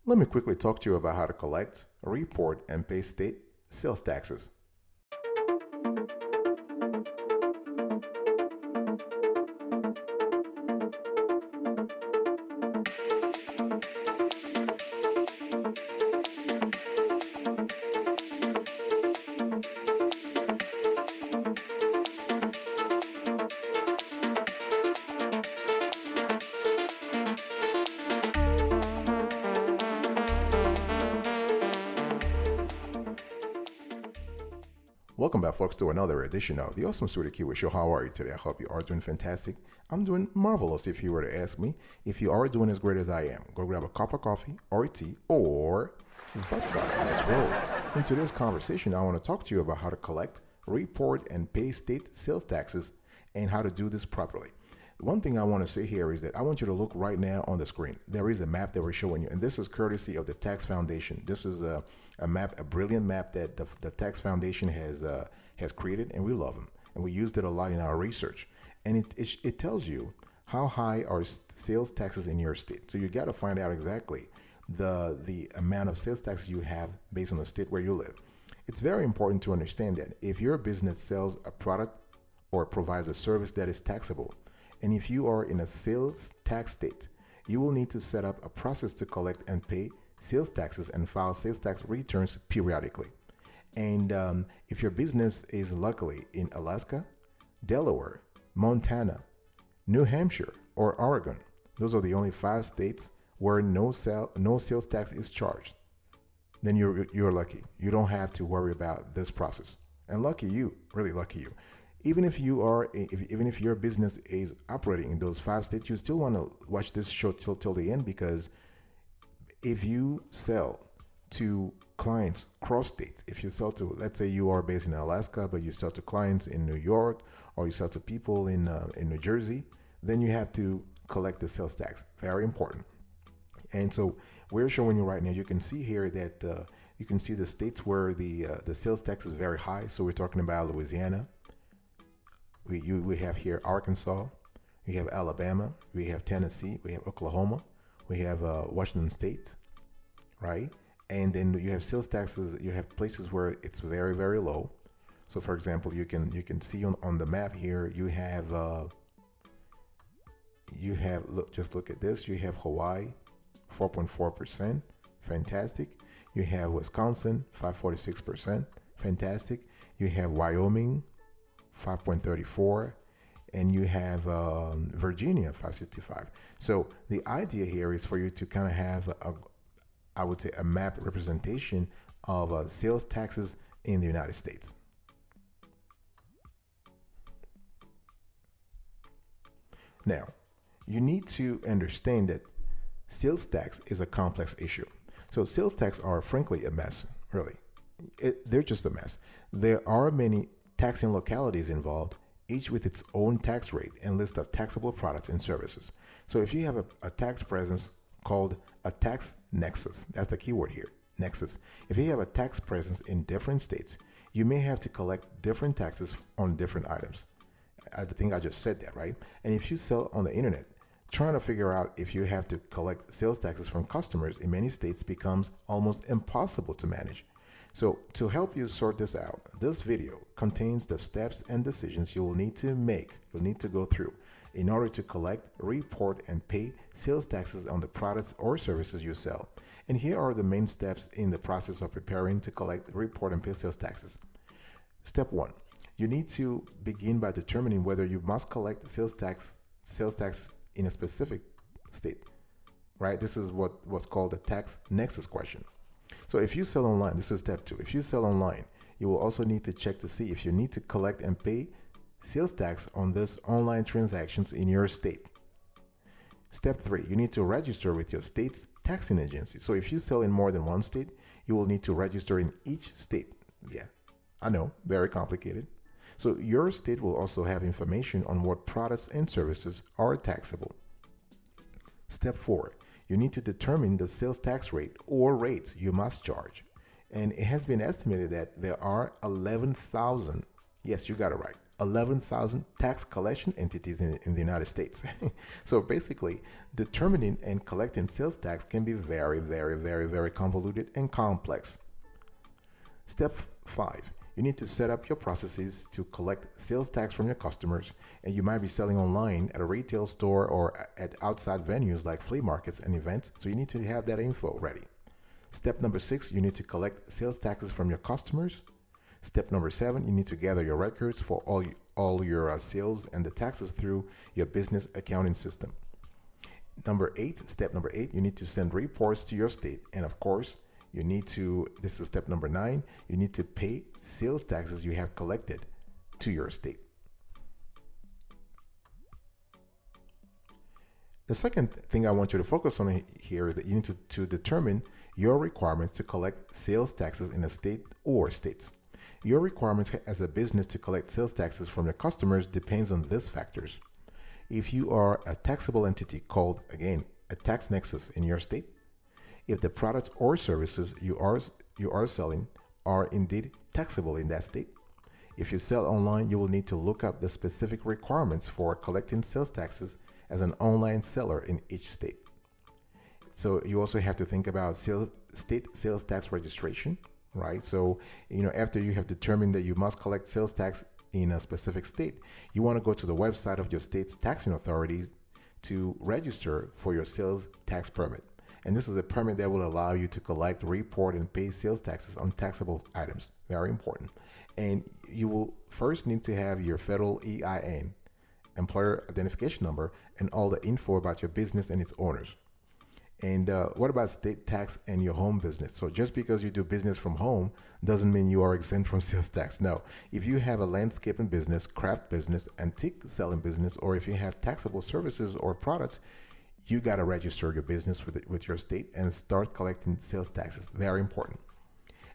Let me quickly talk to you about how to collect, report, and pay state sales taxes. Welcome back, folks, to another edition of the Awesome Studio Kiwi Show. How are you today? I hope you are doing fantastic. I'm doing marvelous if you were to ask me. If you are doing as great as I am, go grab a cup of coffee or tea or vodka and let's roll. In today's conversation, I want to talk to you about how to collect, report, and pay state sales taxes and how to do this properly. One thing I want to say here is that I want you to look right now on the screen. There is a map that we're showing you, and this is courtesy of the Tax Foundation. This is a map, a brilliant map that the Tax Foundation has created, and we love them. And we used it a lot in our research. And it tells you how high are sales taxes in your state. So you got to find out exactly the amount of sales taxes you have based on the state where you live. It's very important to understand that if your business sells a product or provides a service that is taxable, and if you are in a sales tax state, you will need to set up a process to collect and pay sales taxes and file sales tax returns periodically. And if your business is luckily in Alaska, Delaware, Montana, New Hampshire, or Oregon, those are the only 5 states where no sales tax is charged, then you're lucky. You don't have to worry about this process. And lucky you, really lucky you. Even if your business is operating in those 5 states, you still want to watch this show till the end, because if you sell to clients cross states, if you sell to, let's say you are based in Alaska, but you sell to clients in New York, or you sell to people in New Jersey, then you have to collect the sales tax. Very important. And so we're showing you right now, you can see here that you can see the states where the sales tax is very high. So we're talking about Louisiana. We have here Arkansas, we have Alabama, we have Tennessee, we have Oklahoma, we have Washington State, right? And then you have sales taxes. You have places where it's very, very low. So, for example, you can see on the map here. You have just look at this. You have Hawaii, 4.4%, fantastic. You have Wisconsin, 5.46%, fantastic. You have Wyoming, 5.34, and you have Virginia, 5.65. So the idea here is for you to kind of have I would say a map representation of sales taxes in the United States. Now, you need to understand that sales tax is a complex issue. So sales tax are frankly a mess, really. They're just a mess. There are many taxing localities involved, each with its own tax rate and list of taxable products and services. So if you have a tax presence called a tax nexus, that's the keyword here, nexus. If you have a tax presence in different states, you may have to collect different taxes on different items. I think I just said that, right? And if you sell on the internet, trying to figure out if you have to collect sales taxes from customers in many states becomes almost impossible to manage. So to help you sort this out, this video contains the steps and decisions you will need to make, you'll need to go through in order to collect, report, and pay sales taxes on the products or services you sell. And here are the main steps in the process of preparing to collect, report, and pay sales taxes. Step 1. You need to begin by determining whether you must collect sales taxes in a specific state, right? This is what's called the tax nexus question. So if you sell online, this is step 2. If you sell online, you will also need to check to see if you need to collect and pay sales tax on this online transactions in your state. Step 3, you need to register with your state's taxing agency. So if you sell in more than one state, you will need to register in each state. Yeah, I know, very complicated. So your state will also have information on what products and services are taxable. Step 4, you need to determine the sales tax rate or rates you must charge. And it has been estimated that there are 11,000, yes, you got it right, 11,000 tax collection entities in the United States. So basically, determining and collecting sales tax can be very, very, very, very convoluted and complex. Step 5. You need to set up your processes to collect sales tax from your customers, and you might be selling online at a retail store or at outside venues like flea markets and events, so you need to have that info ready. Step number 6, you need to collect sales taxes from your customers. Step number 7, you need to gather your records for all your sales and the taxes through your business accounting system. Step number 8, you need to send reports to your state, and of course, this is step number 9, you need to pay sales taxes you have collected to your state. The second thing I want you to focus on here is that you need to determine your requirements to collect sales taxes in a state or states. Your requirements as a business to collect sales taxes from your customers depends on these factors. If you are a taxable entity called, again, a tax nexus in your state, if the products or services you are selling are indeed taxable in that state. If you sell online, you will need to look up the specific requirements for collecting sales taxes as an online seller in each state. So you also have to think about state sales tax registration, right? So, after you have determined that you must collect sales tax in a specific state, you want to go to the website of your state's taxing authorities to register for your sales tax permit. And this is a permit that will allow you to collect, report, and pay sales taxes on taxable items. Very important. And you will first need to have your federal EIN, employer identification number, and all the info about your business and its owners. And what about state tax and your home business? So just because you do business from home doesn't mean you are exempt from sales tax. No, if you have a landscaping business, craft business, antique selling business, or if you have taxable services or products, you got to register your business with your state and start collecting sales taxes. Very important.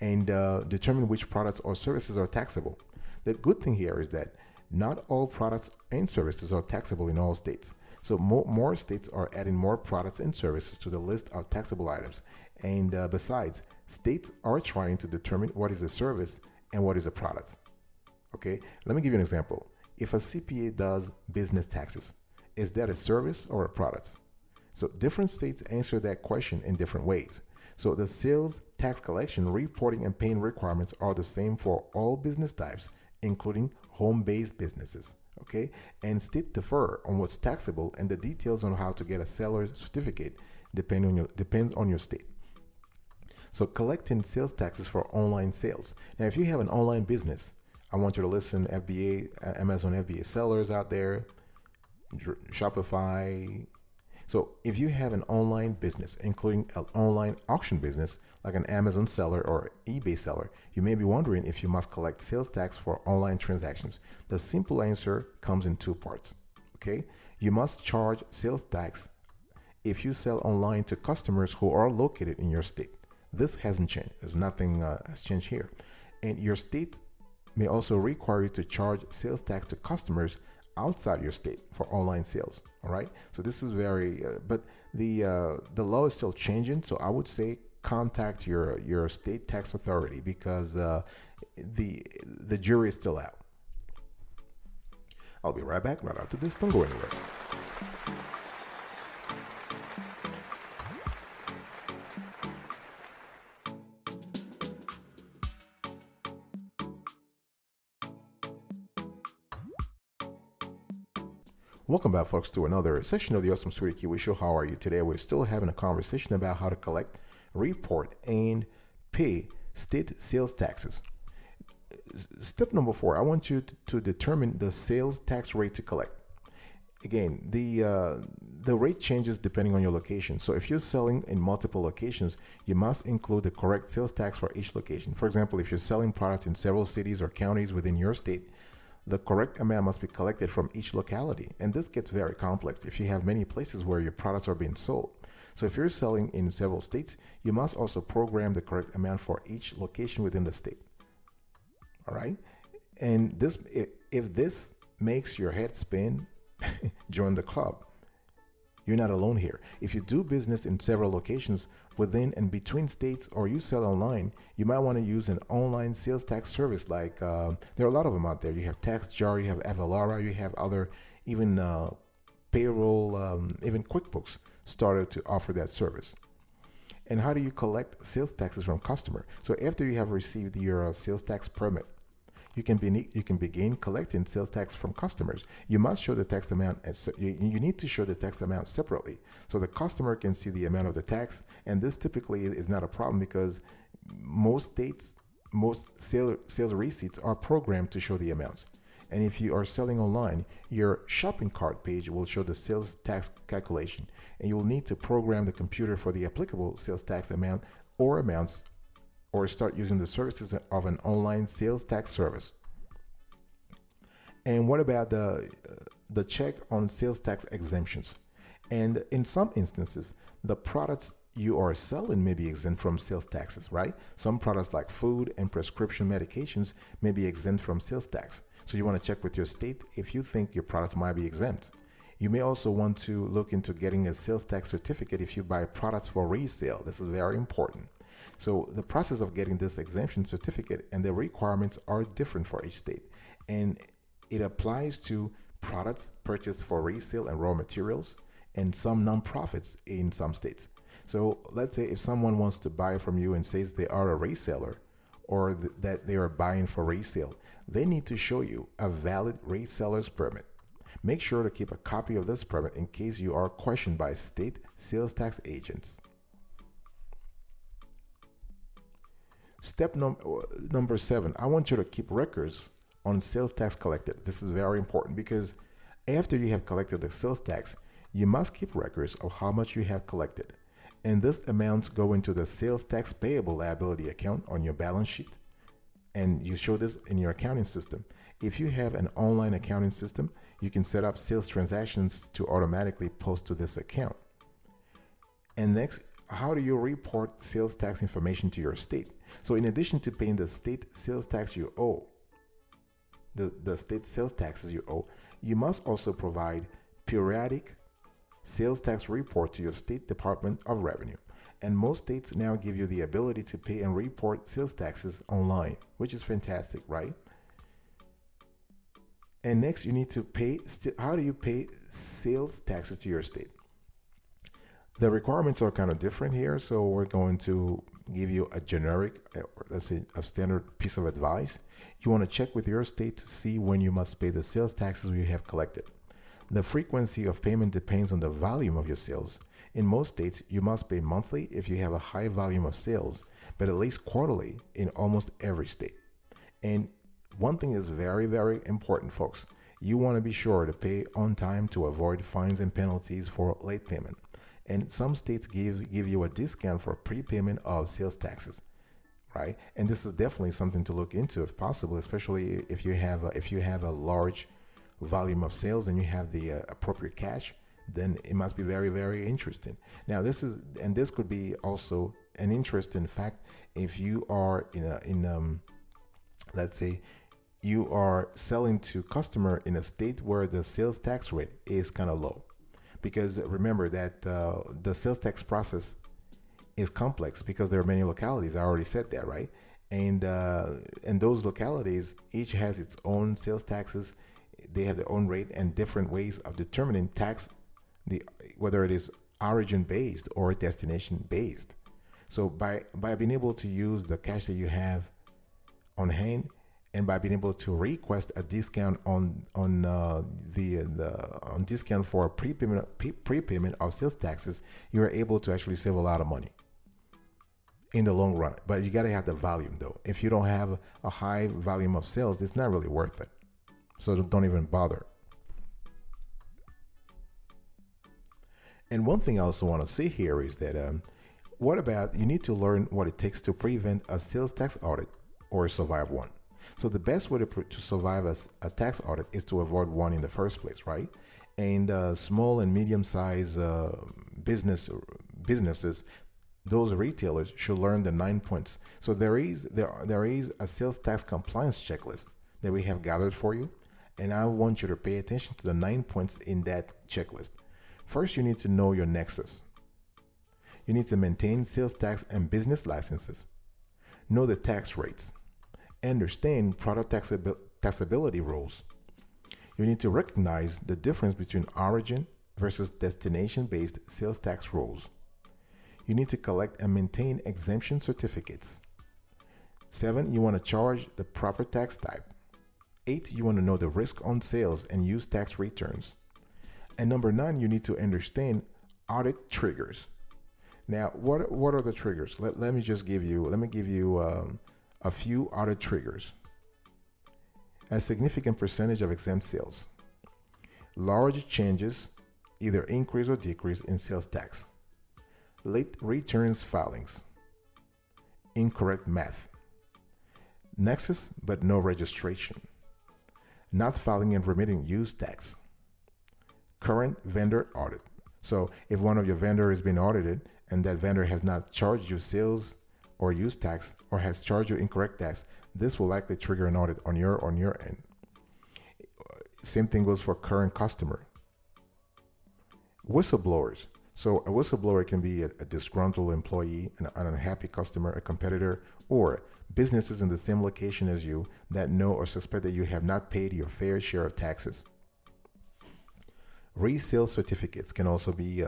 And determine which products or services are taxable. The good thing here is that not all products and services are taxable in all states. So more states are adding more products and services to the list of taxable items. And besides, states are trying to determine what is a service and what is a product. Okay, let me give you an example. If a CPA does business taxes, is that a service or a product? So different states answer that question in different ways. So the sales tax collection, reporting, and paying requirements are the same for all business types, including home-based businesses. Okay, and state differ on what's taxable, and the details on how to get a seller's certificate depends on your state. So collecting sales taxes for online sales. Now, if you have an online business, I want you to listen. Amazon FBA sellers out there, Shopify. So if you have an online business, including an online auction business, like an Amazon seller or eBay seller, you may be wondering if you must collect sales tax for online transactions. The simple answer comes in 2 parts. Okay, you must charge sales tax if you sell online to customers who are located in your state. This hasn't changed. There's nothing has changed here. And your state may also require you to charge sales tax to customers outside your state for online sales. All right. So this is but the law is still changing. So I would say contact your state tax authority because the jury is still out. I'll be right back right after this. Don't go anywhere. Welcome back, folks, to another session of the Awesome Studio Kiwi Show. How are you today? We're still having a conversation about how to collect, report, and pay state sales taxes. Step number 4, I want you to determine the sales tax rate to collect. Again, the rate changes depending on your location. So if you're selling in multiple locations, you must include the correct sales tax for each location. For example, if you're selling products in several cities or counties within your state, the correct amount must be collected from each locality. And this gets very complex if you have many places where your products are being sold. So if you're selling in several states, you must also program the correct amount for each location within the state. All right. And if this makes your head spin, join the club. You're not alone here. If you do business in several locations within and between states, or you sell online, you might want to use an online sales tax service. Like there are a lot of them out there. You have TaxJar, you have Avalara, you have other, even payroll, even QuickBooks started to offer that service. And how do you collect sales taxes from customer? So after you have received your sales tax permit, you can begin collecting sales tax from customers. You must show the tax amount, you need to show the tax amount separately so the customer can see the amount of the tax. And this typically is not a problem because most states, most sales receipts are programmed to show the amounts. And if you are selling online, your shopping cart page will show the sales tax calculation, and you'll need to program the computer for the applicable sales tax amount or amounts, or start using the services of an online sales tax service. And what about the check on sales tax exemptions? And in some instances, the products you are selling may be exempt from sales taxes, right? Some products like food and prescription medications may be exempt from sales tax. So you want to check with your state if you think your products might be exempt. You may also want to look into getting a sales tax certificate if you buy products for resale. This is very important. So the process of getting this exemption certificate and the requirements are different for each state. And it applies to products purchased for resale and raw materials, and some nonprofits in some states. So let's say if someone wants to buy from you and says they are a reseller, or that they are buying for resale, they need to show you a valid reseller's permit. Make sure to keep a copy of this permit in case you are questioned by state sales tax agents. Step number 7, I want you to keep records on sales tax collected. This is very important because after you have collected the sales tax, you must keep records of how much you have collected. And this amounts go into the sales tax payable liability account on your balance sheet. And you show this in your accounting system. If you have an online accounting system, you can set up sales transactions to automatically post to this account. And next, how do you report sales tax information to your state? So in addition to paying the state sales tax you owe, the state sales taxes you owe, you must also provide periodic sales tax report to your state Department of Revenue. And most states now give you the ability to pay and report sales taxes online, which is fantastic, right? And next, you need to pay. How do you pay sales taxes to your state? The requirements are kind of different here, so we're going to give you a generic, let's say a standard piece of advice. You want to check with your state to see when you must pay the sales taxes you have collected. The frequency of payment depends on the volume of your sales. In most states, you must pay monthly if you have a high volume of sales, but at least quarterly in almost every state. And one thing is very, very important, folks. You want to be sure to pay on time to avoid fines and penalties for late payment. And some states give you a discount for prepayment of sales taxes, right? And this is definitely something to look into if possible, especially if you have a large volume of sales and you have the appropriate cash. Then it must be very, very interesting. Now, this could be also an interesting fact if you are let's say you are selling to customer in a state where the sales tax rate is kind of low, because remember that the sales tax process is complex because there are many localities. I already said that, right? And those localities each has its own sales taxes. They have their own rate and different ways of determining tax, whether it is origin based or destination based. So by being able to use the cash that you have on hand, and by being able to request a discount on discount for prepayment of sales taxes, you are able to actually save a lot of money in the long run. But you got to have the volume, though. If you don't have a high volume of sales, it's not really worth it. So don't even bother. And one thing I also want to say here is that what about you need to learn what it takes to prevent a sales tax audit or survive one. So the best way to survive a tax audit is to avoid one in the first place, right? And small and medium-sized businesses, those retailers should learn the 9 points. So there is a sales tax compliance checklist that we have gathered for you, and I want you to pay attention to the 9 points in that checklist. First, you need to know your nexus. You need to maintain sales tax and business licenses, know the tax rates, understand product taxability rules. You need to recognize the difference between origin versus destination-based sales tax rules. You need to collect and maintain exemption certificates. 7, you want to charge the proper tax type. 8, you want to know the risk on sales and use tax returns. And number 9, you need to understand audit triggers. Now, what are the triggers? Let me give you a few audit triggers. A significant percentage of exempt sales. Large changes, either increase or decrease in sales tax. Late returns filings. Incorrect math. Nexus but no registration. Not filing and remitting use tax. Current vendor audit. So if one of your vendors is being audited and that vendor has not charged you sales or use tax or has charged you incorrect tax, this will likely trigger an audit on your end. Same thing goes for current customer. Whistleblowers. So a whistleblower can be a disgruntled employee, an unhappy customer, a competitor, or businesses in the same location as you that know or suspect that you have not paid your fair share of taxes. Resale certificates can also be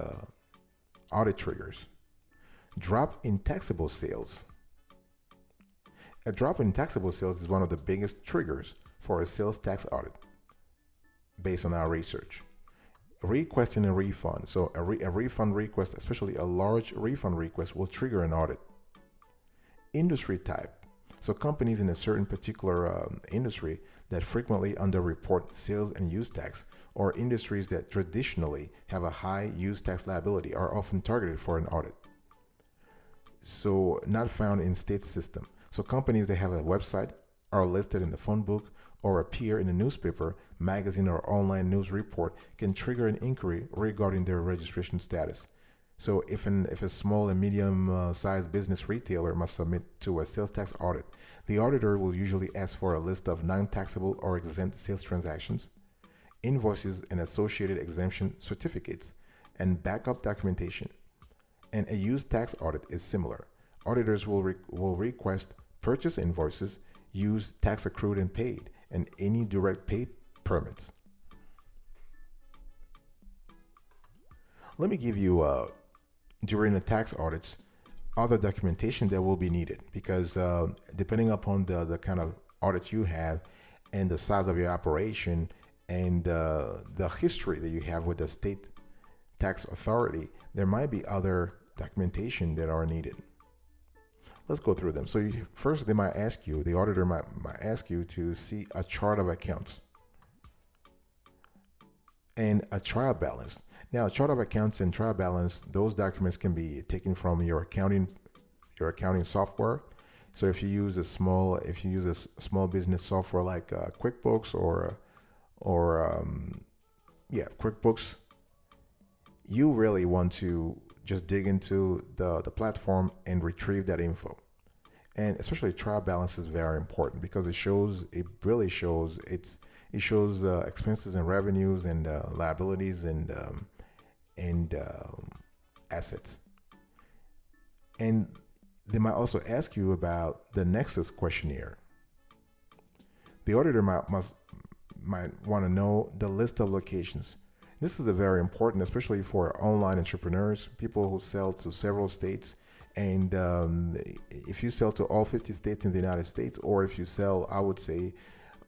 audit triggers. Drop in taxable sales. A drop in taxable sales is one of the biggest triggers for a sales tax audit, based on our research. Requesting a refund. So a refund request, especially a large refund request, will trigger an audit. Industry type. So companies in a certain particular industry that frequently underreport sales and use tax, or industries that traditionally have a high use tax liability, are often targeted for an audit. So not found in state system. So companies that have a website, are listed in the phone book, or appear in a newspaper, magazine, or online news report can trigger an inquiry regarding their registration status. So if a small and medium sized business retailer must submit to a sales tax audit, the auditor will usually ask for a list of non-taxable or exempt sales transactions, invoices and associated exemption certificates, and backup documentation. And a use tax audit is similar. Auditors will request purchase invoices, use tax accrued and paid, and any direct pay permits. Let me give you, during the tax audits, other documentation that will be needed, because depending upon the kind of audit you have and the size of your operation and the history that you have with the state tax authority, there might be other documentation that are needed. Let's go through them. So first, they might ask you, the auditor might ask you to see a chart of accounts and a trial balance. Now, a chart of accounts and trial balance, those documents can be taken from your accounting software. So if you use a small business software like QuickBooks or QuickBooks, you really want to just dig into the platform and retrieve that info. And especially trial balance is very important because it shows expenses and revenues and liabilities and assets. And they might also ask you about the nexus questionnaire. The auditor might want to know the list of locations. This is very important, especially for online entrepreneurs, people who sell to several states. And if you sell to all 50 states in the United States, or if you sell, I would say,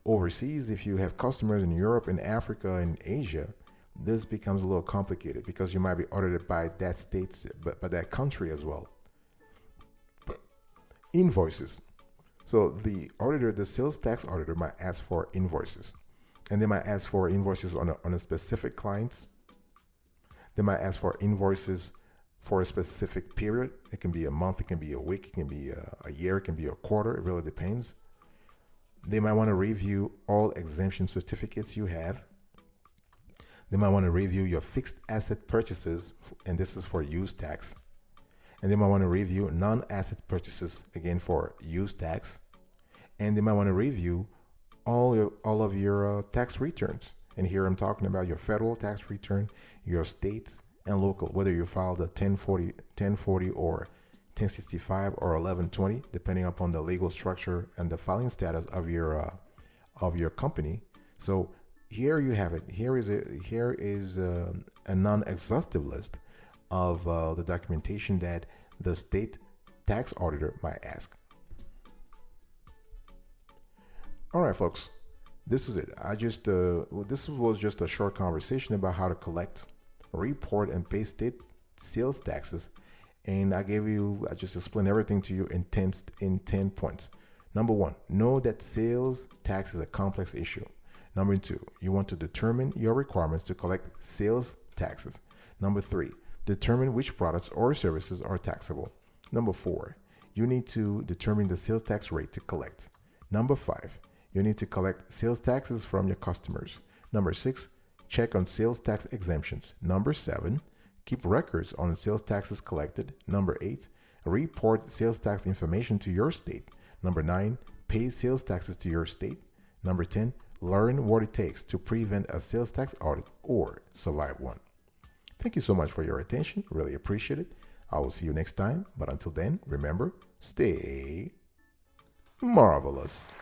overseas, if you have customers in Europe and Africa and Asia, this becomes a little complicated because you might be audited by that state, but by that country as well. Invoices. So the sales tax auditor might ask for invoices. And they might ask for invoices on a specific client. They might ask for invoices for a specific period. It can be a month, it can be a week, it can be a year, it can be a quarter. It really depends. They might want to review all exemption certificates you have. They might want to review your fixed asset purchases, and this is for use tax. And they might want to review non-asset purchases, again for use tax. And they might want to review all of your tax returns. And here I'm talking about your federal tax return, your state and local, whether you filed a 1040 or 1065 or 1120, depending upon the legal structure and the filing status of your company. So here you have it. Here is a non-exhaustive list of the documentation that the state tax auditor might ask. All right, folks, this is it. This was just a short conversation about how to collect, report, and pay state sales taxes, and I just explained everything to you in 10 points. Number one, know that sales tax is a complex issue. Number two, you want to determine your requirements to collect sales taxes. Number three, determine which products or services are taxable. Number four, you need to determine the sales tax rate to collect. Number five, you need to collect sales taxes from your customers. Number six, check on sales tax exemptions. Number seven, keep records on sales taxes collected. Number eight, report sales tax information to your state. Number nine, pay sales taxes to your state. Number 10, learn what it takes to prevent a sales tax audit or survive one. Thank you so much for your attention. Really appreciate it. I will see you next time. But until then, remember, stay marvelous.